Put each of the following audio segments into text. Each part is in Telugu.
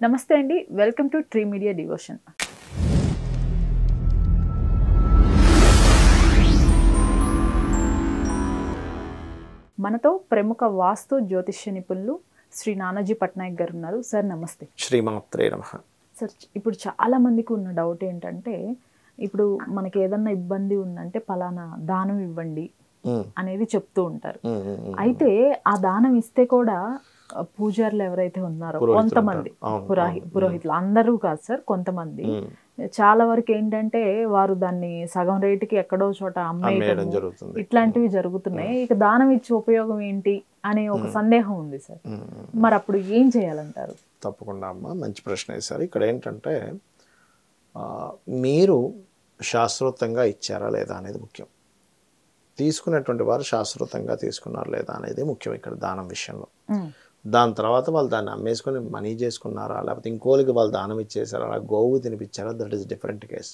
నమస్తే అండి, welcome to tree media devotion. మనతో ప్రముఖ వాస్తు జ్యోతిష్య నిపుణులు శ్రీ నానాజీ పట్నాయక్ గారు ఉన్నారు. సార్ నమస్తే. శ్రీమాత్రే నమః. సార్, ఇప్పుడు చాలా మందికి ఉన్న డౌట్ ఏంటంటే, ఇప్పుడు మనకి ఏదన్నా ఇబ్బంది ఉందంటే పలానా దానం ఇవ్వండి అనేది చెప్తూ ఉంటారు. అయితే ఆ దానం ఇస్తే కూడా పూజారులు ఎవరైతే ఉన్నారో కొంతమంది, పురోహితులు అందరూ కాదు సార్, కొంతమంది చాలా వరకు ఏంటంటే వారు దాన్ని సగం రేటుకి ఎక్కడో చోట అమ్మేయడం ఇట్లాంటివి జరుగుతున్నాయి. ఇక దానం ఇచ్చే ఉపయోగం ఏంటి అనే ఒక సందేహం ఉంది సార్. మరి అప్పుడు ఏం చేయాలంటారు? తప్పకుండా అమ్మ, మంచి ప్రశ్న వేశారు. ఇక్కడ ఏంటంటే మీరు శాస్త్రోక్తంగా ఇచ్చారా లేదా అనేది ముఖ్యం. తీసుకునేటువంటి వారు శాస్త్రోక్తంగా తీసుకున్నారా లేదా అనేది ముఖ్యం ఇక్కడ దానం విషయంలో. దాని తర్వాత వాళ్ళు దాన్ని అమ్మేసుకొని మనీ చేసుకున్నారా, లేకపోతే ఇంకోలికి వాళ్ళు దానం ఇచ్చేసారా, అలా గోవు తినిపించారా, దట్ ఈస్ డిఫరెంట్ కేస్.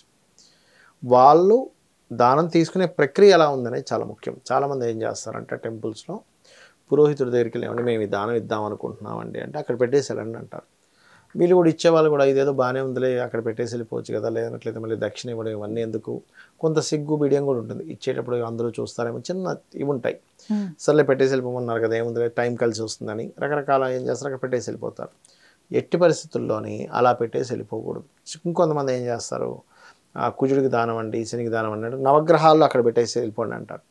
వాళ్ళు దానం తీసుకునే ప్రక్రియ ఎలా ఉందనేది చాలా ముఖ్యం. చాలామంది ఏం చేస్తారంటే టెంపుల్స్లో పురోహితుడి దగ్గరికి వెళ్ళి మేము ఈ దానం ఇద్దాం అనుకుంటున్నామండి అంటే అక్కడ పెట్టేసి వెళ్ళండి అంటారు. వీళ్ళు కూడా ఇచ్చేవాళ్ళు కూడా ఇదేదో బాగానే ఉందిలే అక్కడ పెట్టేసి వెళ్ళిపోవచ్చు కదా, లేదనట్లయితే మళ్ళీ దక్షిణ ఇవ్వడం ఇవన్నీ ఎందుకు, కొంత సిగ్గు బిడియం కూడా ఉంటుంది. ఇచ్చేటప్పుడు అందరూ చూస్తారేమో, చిన్న ఇవి ఉంటాయి. సర్లే పెట్టేసి వెళ్ళిపోమన్నారు కదా, ఏముంది టైం కలిసి వస్తుందని రకరకాల ఏం చేస్తారు, అక్కడ పెట్టేసి వెళ్ళిపోతారు. ఎట్టి పరిస్థితుల్లోని అలా పెట్టేసి వెళ్ళిపోకూడదు. ఇంకొంతమంది ఏం చేస్తారు, కుజుడికి దానం అండి, శనికి దానం అన్నాడు, నవగ్రహాల్లో అక్కడ పెట్టేసి వెళ్ళిపోండి అంటారు.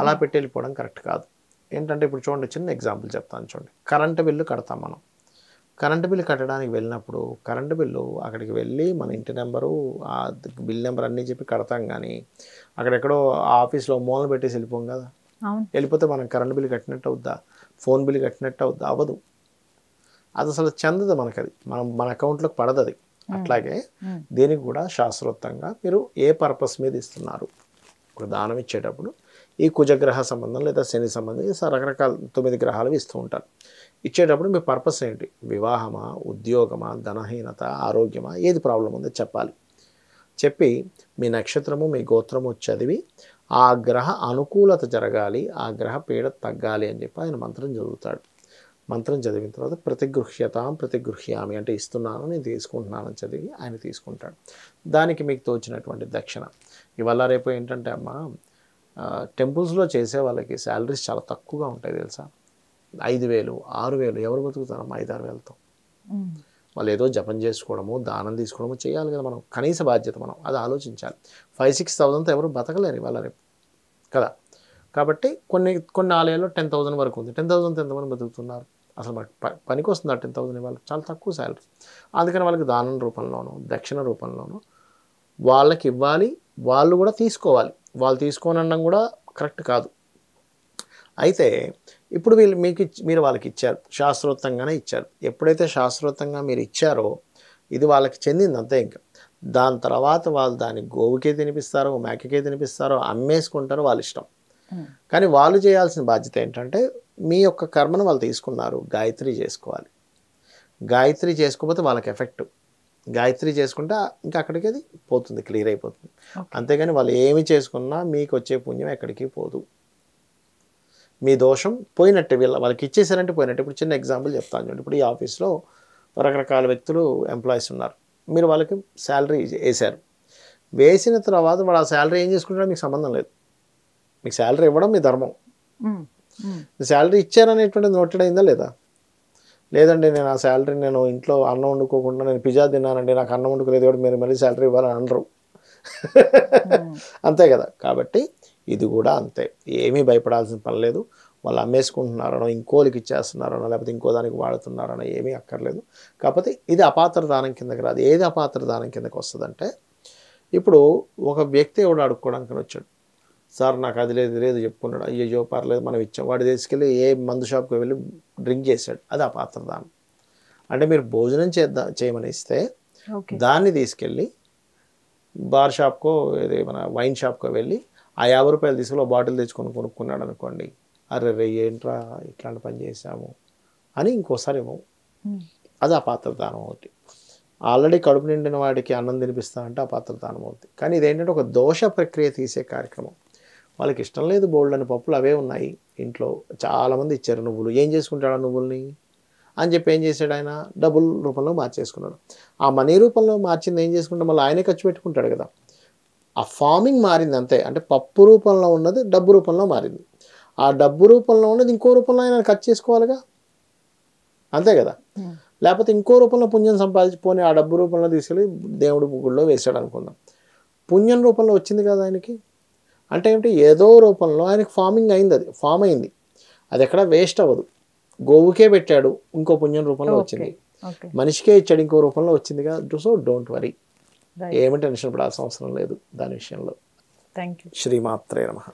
అలా పెట్టి వెళ్ళిపోవడం కరెక్ట్ కాదు. ఏంటంటే ఇప్పుడు చూడండి, చిన్న ఎగ్జాంపుల్ చెప్తాను చూడండి. కరెంటు బిల్లు కడతాం మనం. కరెంటు బిల్లు కట్టడానికి వెళ్ళినప్పుడు కరెంటు బిల్లు అక్కడికి వెళ్ళి మన ఇంటి నెంబరు, ఆ బిల్ నెంబర్ అన్నీ చెప్పి కడతాం. కానీ అక్కడెక్కడో ఆఫీస్లో మూలన పెట్టేసి వెళ్ళిపోం కదా. వెళ్ళిపోతే మనం కరెంటు బిల్లు కట్టినట్టు అవుద్దా, ఫోన్ బిల్లు కట్టినట్టు అవుద్దా? అవ్వదు. అది అసలు చెందదు మనకు, అది మన అకౌంట్లోకి పడదు అది. అట్లాగే దీనికి కూడా శాస్త్రోక్తంగా మీరు ఏ పర్పస్ మీద ఇస్తున్నారు. ఒక దానం ఇచ్చేటప్పుడు ఈ కుజగ్రహ సంబంధం లేదా శని సంబంధం రకరకాల 9 గ్రహాలు ఇస్తూ ఉంటారు. ఇచ్చేటప్పుడు మీ పర్పస్ ఏంటి, వివాహమా, ఉద్యోగమా, ధనహీనత, ఆరోగ్యమా, ఏది ప్రాబ్లం ఉందో చెప్పాలి. చెప్పి మీ నక్షత్రము మీ గోత్రము చదివి ఆ గ్రహ అనుకూలత జరగాలి, ఆ గ్రహ పీడ తగ్గాలి అని చెప్పి ఆయన మంత్రం చదువుతాడు. మంత్రం చదివిన తర్వాత ప్రతిగృహ్యామి అంటే ఇస్తున్నాను, నేను తీసుకుంటున్నానని చదివి ఆయన తీసుకుంటాడు. దానికి మీకు తోచినటువంటి దక్షిణ. ఇవాళ రేపు ఏంటంటే అమ్మ, టెంపుల్స్లో చేసే వాళ్ళకి శాలరీస్ చాలా తక్కువగా ఉంటాయి తెలుసా. 5,000 6,000 ఎవరు బతుకుతారమ్మా 5-6 వేలతో? వాళ్ళు ఏదో జపం చేసుకోవడము, దానం తీసుకోవడము చేయాలి కదా. మనం కనీస బాధ్యత మనం అది ఆలోచించాలి. 5,000-6,000తో ఎవరు బతకలేరు ఇవాళ రేపు కదా. కాబట్టి కొన్ని ఆలయాల్లో 10,000 వరకు ఉంది. 10,000తో ఎంతమంది బతుకుతున్నారు? అసలు మనకి పనికి వస్తుంది ఆ 10,000 ఇవాళ? చాలా తక్కువ శాలరీ. అందుకని వాళ్ళకి దానం రూపంలోనూ దక్షిణ రూపంలోనూ వాళ్ళకి ఇవ్వాలి, వాళ్ళు కూడా తీసుకోవాలి. వాళ్ళు తీసుకోనడం కూడా కరెక్ట్ కాదు. అయితే ఇప్పుడు మీరు వాళ్ళకి ఇచ్చారు, శాస్త్రోక్తంగానే ఇచ్చారు. ఎప్పుడైతే శాస్త్రోక్తంగా మీరు ఇచ్చారో ఇది వాళ్ళకి చెందింది అంతే. ఇంకా దాని తర్వాత వాళ్ళు దాన్ని గోవుకే తినిపిస్తారో, మేకకే తినిపిస్తారో, అమ్మేసుకుంటారో వాళ్ళ ఇష్టం. కానీ వాళ్ళు చేయాల్సిన బాధ్యత ఏంటంటే మీ యొక్క కర్మను వాళ్ళు తీసుకున్నారు, గాయత్రి చేసుకోవాలి. గాయత్రి చేసుకోకపోతే వాళ్ళకి ఎఫెక్ట్. గాయత్రి చేసుకుంటే ఇంకా అక్కడికి అది పోతుంది, క్లియర్ అయిపోతుంది. అంతేగాని వాళ్ళు ఏమి చేసుకున్నా మీకు వచ్చే పుణ్యం ఎక్కడికి పోదు. మీ దోషం పోయినట్టే, వాళ్ళకి ఇచ్చేసారంటే పోయినట్టే. ఇప్పుడు చిన్న ఎగ్జాంపుల్ చెప్తాను చూడండి. ఇప్పుడు ఈ ఆఫీస్లో రకరకాల వ్యక్తులు ఎంప్లాయీస్ ఉన్నారు. మీరు వాళ్ళకి శాలరీ వేశారు. వేసిన తర్వాత వాడు ఆ శాలరీ ఏం చేసుకుంటాడో మీకు సంబంధం లేదు. మీకు శాలరీ ఇవ్వడం మీ ధర్మం. శాలరీ ఇచ్చారనేటువంటిది నోటెడ్ అయిందా లేదా? లేదండి నేను ఆ శాలరీ నేను ఇంట్లో అన్నం వండుకోకుండా నేను పిజ్జా తిన్నానండి, నాకు అన్నం వండుకోలేదు కూడా మీరు మళ్ళీ శాలరీ ఇవ్వాలని అనరు. అంతే కదా. కాబట్టి ఇది కూడా అంతే. ఏమీ భయపడాల్సిన పని లేదు. వాళ్ళు అమ్మేసుకుంటున్నారనో, ఇంకోలికి ఇచ్చేస్తున్నారనో, లేకపోతే ఇంకో దానికి వాడుతున్నారనో ఏమీ అక్కర్లేదు. కాకపోతే ఇది అపాత్ర దానం కిందకి రాదు. ఏది అపాత్ర దానం కిందకి వస్తుందంటే, ఇప్పుడు ఒక వ్యక్తి ఎవడు అడుక్కోవడానికి వచ్చాడు, సార్ నాకు అది లేదు చెప్పుకున్నాడు, అయ్యో పర్లేదు మనం ఇచ్చాం. వాడు తీసుకెళ్ళి ఏ మందు షాప్కి వెళ్ళి డ్రింక్ చేశాడు, అది అపాత్ర దానం. అంటే మీరు భోజనం చేయమని ఇస్తే దాన్ని తీసుకెళ్ళి బార్ షాప్కో మన వైన్ షాప్కో వెళ్ళి ఆ 50 రూపాయలు తీసుకెళ్ళి బాటిల్ తెచ్చుకొని కొనుక్కున్నాడు అనుకోండి, అరే ఏంట్రా ఇట్లాంటి పని చేసాము అని ఇంకోసారి ఇవ్వము. అది అపాత్ర దానం అవుతుంది. ఆల్రెడీ కడుపు నిండిన వాడికి అన్నం తినిపిస్తా అంటే అపాత్ర దానం అవుతుంది. కానీ ఇదేంటంటే ఒక దోష ప్రక్రియ తీసే కార్యక్రమం. వాళ్ళకి ఇష్టం లేదు, బోల్డ్ అని పప్పులు అవే ఉన్నాయి ఇంట్లో. చాలామంది ఇచ్చారు నువ్వులు. ఏం చేసుకుంటాడు ఆ నువ్వుల్ని? అని చెప్పి ఏం చేశాడు ఆయన, డబ్బుల రూపంలో మార్చేసుకున్నాడు. ఆ మనీ రూపంలో మార్చింది ఏం చేసుకుంటే మళ్ళీ ఆయనే ఖర్చు పెట్టుకుంటాడు కదా. ఆ ఫార్మింగ్ మారింది అంతే. అంటే పప్పు రూపంలో ఉన్నది డబ్బు రూపంలో మారింది. ఆ డబ్బు రూపంలో ఉన్నది ఇంకో రూపంలో ఆయన ఖర్చు చేసుకోవాలిగా, అంతే కదా. లేకపోతే ఇంకో రూపంలో పుణ్యం సంపాదించుకొని ఆ డబ్బు రూపంలో తీసుకెళ్ళి దేవుడి గుడిలో వేసాడు అనుకుందాం. పుణ్యం రూపంలో వచ్చింది కదా ఆయనకి. అంటే ఏమిటి, ఏదో రూపంలో ఆయనకి ఫార్మింగ్ అయింది, అది ఫామ్ అయింది, అది ఎక్కడ వేస్ట్ అవ్వదు. గోవుకే పెట్టాడు, ఇంకో పుణ్యం రూపంలో వచ్చింది. మనిషికే ఇచ్చాడు, ఇంకో రూపంలో వచ్చిందిగా. సో డోంట్ వరీ, ఏమి టెన్షన్ పడాల్సిన అవసరం లేదు దాని విషయంలో. Thank you. శ్రీమాత్రే నమః.